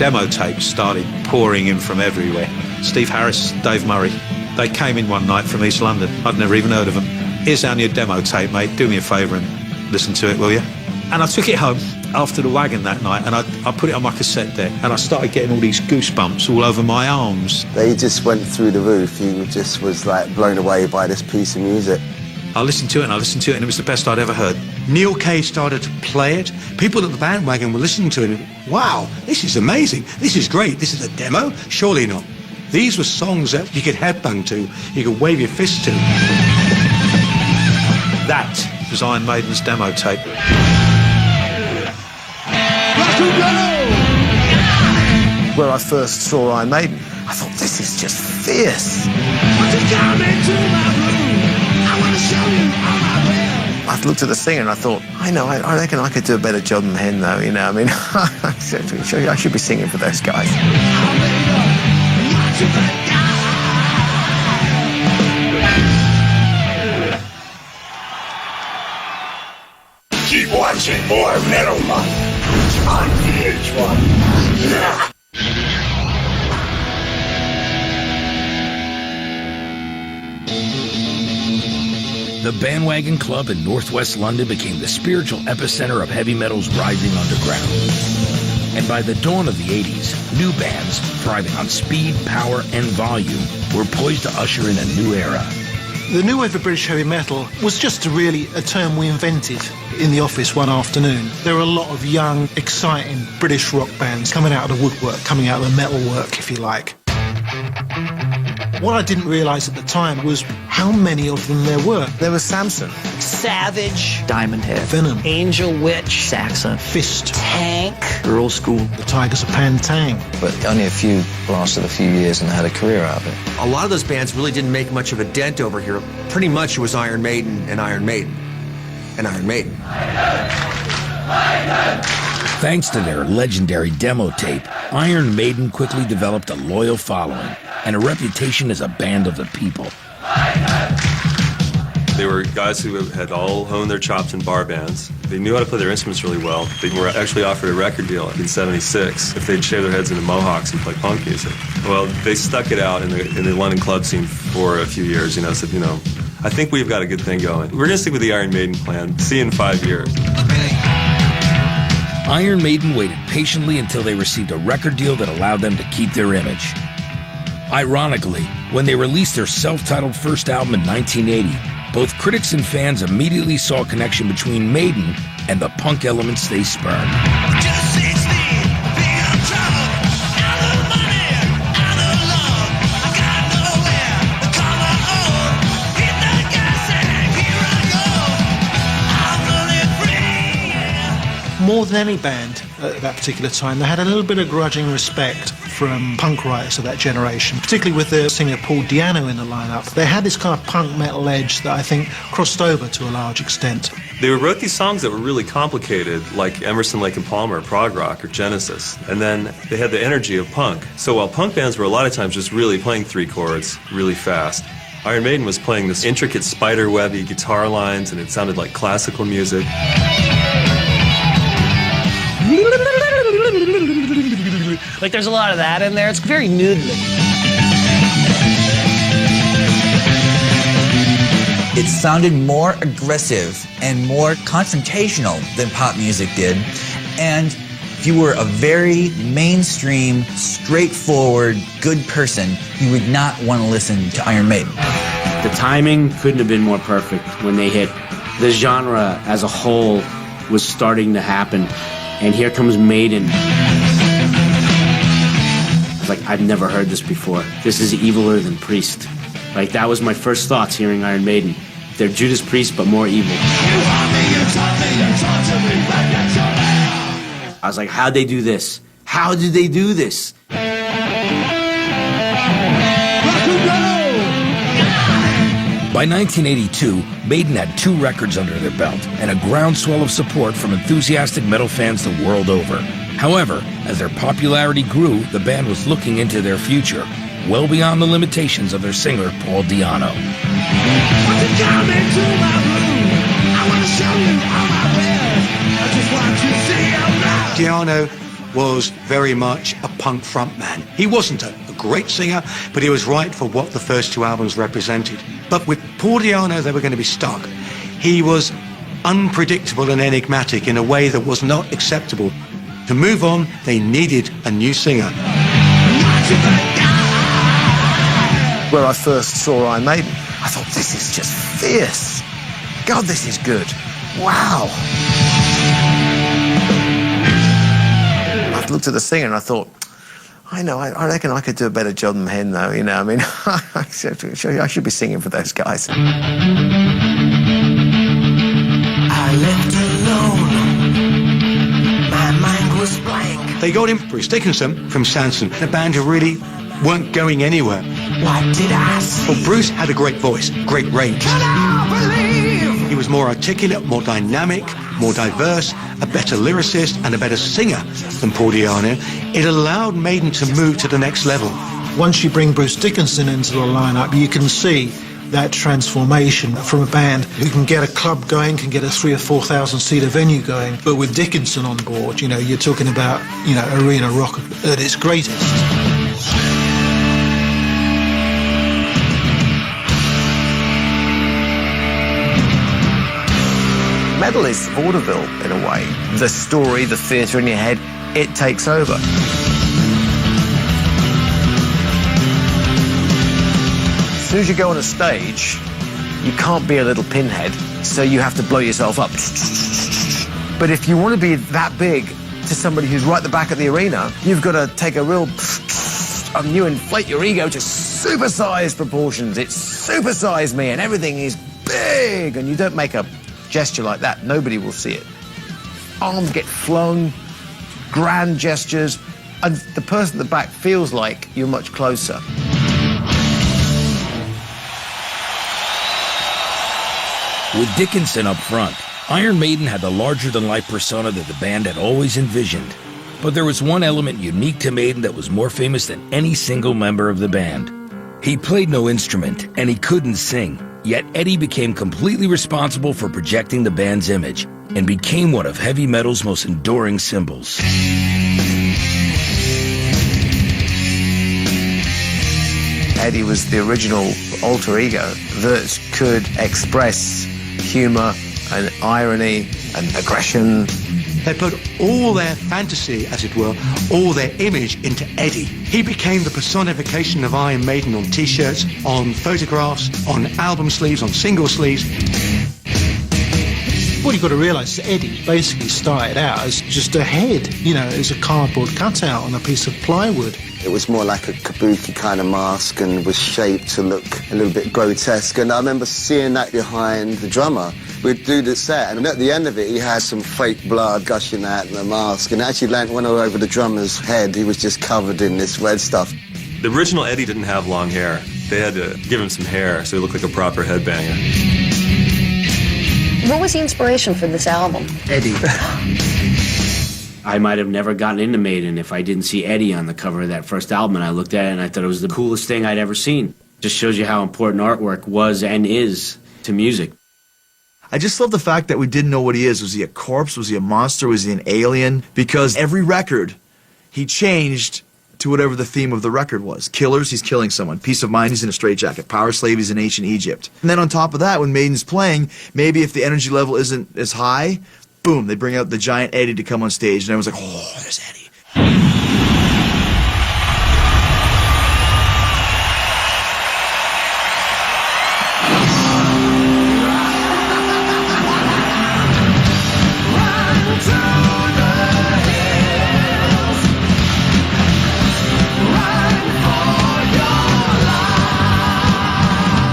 demo tapes started pouring in from everywhere. Steve Harris, Dave Murray, they came in one night from East London. I'd never even heard of them. Here's our new demo tape, mate. Do me a favour and listen to it, will you? And I took it home after the wagon that night, and I put it on my cassette deck, and I started getting all these goosebumps all over my arms. They just went through the roof. He just was like blown away by this piece of music. I listened to it, and it was the best I'd ever heard. Neil Kay started to play it. People at the bandwagon were listening to it. Wow, this is amazing. This is great. This is a demo? Surely not. These were songs that you could headbang to, you could wave your fist to. That was Iron Maiden's demo tape. Where I first saw Iron Maiden, I thought, this is just fierce. I looked at the singer and I thought, I reckon I could do a better job than him, though, you know. I mean, I should be singing for those guys. Keep watching more Metal Month on VH1. The Bandwagon Club in northwest London became the spiritual epicenter of heavy metal's rising underground. And by the dawn of the 80s, new bands, thriving on speed, power, and volume, were poised to usher in a new era. The new wave of British heavy metal was just really a term we invented in the office one afternoon. There were a lot of young, exciting British rock bands coming out of the woodwork, coming out of the metal work, if you like. What I didn't realise at the time was how many of them there were. There was Samson, Savage, Diamond Head, Venom, Angel Witch, Saxa, Fist, Tank, Girl School. the Tigers of Pantang. But only a few lasted a few years and had a career out of it. A lot of those bands really didn't make much of a dent over here. Pretty much it was Iron Maiden and Iron Maiden and Iron Maiden. Thanks to their legendary demo tape, Iron Maiden quickly developed a loyal following and a reputation as a band of the people. They were guys who had all honed their chops in bar bands. They knew how to play their instruments really well. They were actually offered a record deal in '76 if they'd shave their heads into mohawks and play punk music. Well, they stuck it out in the London club scene for a few years, said, I think we've got a good thing going. We're going to stick with the Iron Maiden plan. See you in 5 years. Iron Maiden waited patiently until they received a record deal that allowed them to keep their image. Ironically, when they released their self-titled first album in 1980, both critics and fans immediately saw a connection between Maiden and the punk elements they spurned. More than any band at that particular time, they had a little bit of grudging respect from punk writers of that generation, particularly with the singer Paul Di'Anno in the lineup. They had this kind of punk metal edge that I think crossed over to a large extent. They wrote these songs that were really complicated, like Emerson, Lake and Palmer, prog rock, or Genesis. And then they had the energy of punk. So while punk bands were a lot of times just really playing three chords really fast, Iron Maiden was playing this intricate spider-webby guitar lines, and it sounded like classical music. Like there's a lot of that in there. It's very noodly. It sounded more aggressive and more confrontational than pop music did. And if you were a very mainstream, straightforward, good person, you would not want to listen to Iron Maiden. The timing couldn't have been more perfect when they hit. The genre as a whole was starting to happen. And here comes Maiden. Like, I've never heard this before. This is eviler than Priest. Like, that was my first thoughts hearing Iron Maiden. They're Judas Priest, but more evil. I was like, how'd they do this? How did they do this? By 1982, Maiden had 2 records under their belt and a groundswell of support from enthusiastic metal fans the world over. However, as their popularity grew, the band was looking into their future, well beyond the limitations of their singer, Paul Di'Anno. Di'Anno was very much a punk frontman. He wasn't a great singer, but he was right for what the first two albums represented. But with Paul Di'Anno, they were going to be stuck. He was unpredictable and enigmatic in a way that was not acceptable. To move on, they needed a new singer. Where I first saw Iron Maiden, I thought, this is just fierce. God, this is good. Wow. I looked at the singer and I thought, I know, I reckon I could do a better job than him, though, you know. I mean, I should be singing for those guys. I left alone. My mind was blank. They got him, Bruce Dickinson, from Sanson, a band who really weren't going anywhere. What did I see? Well, Bruce had a great voice, great range. Can I believe? He was more articulate, more dynamic, more diverse, a better lyricist and a better singer than Paul Di'Anno. It allowed Maiden to move to the next level. Once you bring Bruce Dickinson into the lineup, you can see that transformation from a band who can get a club going, can get a 3,000 or 4,000 seater venue going. But with Dickinson on board, you know, you're talking about, you know, arena rock at its greatest. Metal is vaudeville in a way. The story, the theatre in your head, it takes over. As soon as you go on a stage, you can't be a little pinhead, so you have to blow yourself up. But if you want to be that big to somebody who's right at the back of the arena, you've got to take a real... and you inflate your ego to supersized proportions. It's supersize me and everything is big, and you don't make a gesture like that, nobody will see it. Arms get flung, grand gestures, and the person at the back feels like you're much closer. With Dickinson up front, Iron Maiden had the larger-than-life persona that the band had always envisioned. But there was one element unique to Maiden that was more famous than any single member of the band. He played no instrument, and he couldn't sing. Yet Eddie became completely responsible for projecting the band's image and became one of heavy metal's most enduring symbols. Eddie was the original alter ego that could express humour and irony and aggression. They put all their fantasy, as it were, all their image into Eddie. He became the personification of Iron Maiden on T-shirts, on photographs, on album sleeves, on single sleeves. What you've got to realise is Eddie basically started out as just a head, you know, as a cardboard cutout on a piece of plywood. It was more like a kabuki kind of mask and was shaped to look a little bit grotesque. And I remember seeing that behind the drummer. We'd do the set, and at the end of it, he had some fake blood gushing out of the mask, and actually went all over the drummer's head. He was just covered in this red stuff. The original Eddie didn't have long hair. They had to give him some hair so he looked like a proper headbanger. What was the inspiration for this album? Eddie. I might have never gotten into Maiden if I didn't see Eddie on the cover of that first album, and I looked at it and I thought it was the coolest thing I'd ever seen. Just shows you how important artwork was and is to music. I just love the fact that we didn't know what he is. Was he a corpse? Was he a monster? Was he an alien? Because every record, he changed to whatever the theme of the record was. Killers, he's killing someone. Peace of Mind, he's in a straitjacket. Power Slave, he's in ancient Egypt. And then on top of that, when Maiden's playing, maybe if the energy level isn't as high, boom, they bring out the giant Eddie to come on stage, and everyone's like, oh, there's Eddie.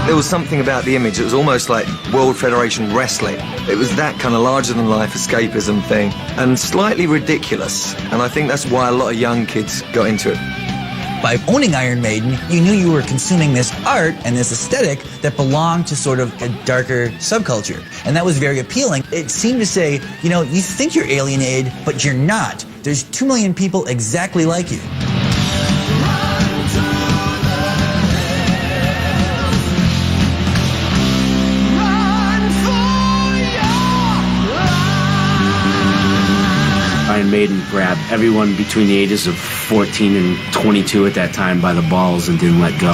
There was something about the image. It was almost like World Federation Wrestling. It was that kind of larger-than-life escapism thing, and slightly ridiculous. And I think that's why a lot of young kids got into it. By owning Iron Maiden, you knew you were consuming this art and this aesthetic that belonged to sort of a darker subculture. And that was very appealing. It seemed to say, you know, you think you're alienated, but you're not. There's 2 million people exactly like you. Iron Maiden grabbed everyone between the ages of 14 and 22 at that time by the balls and didn't let go.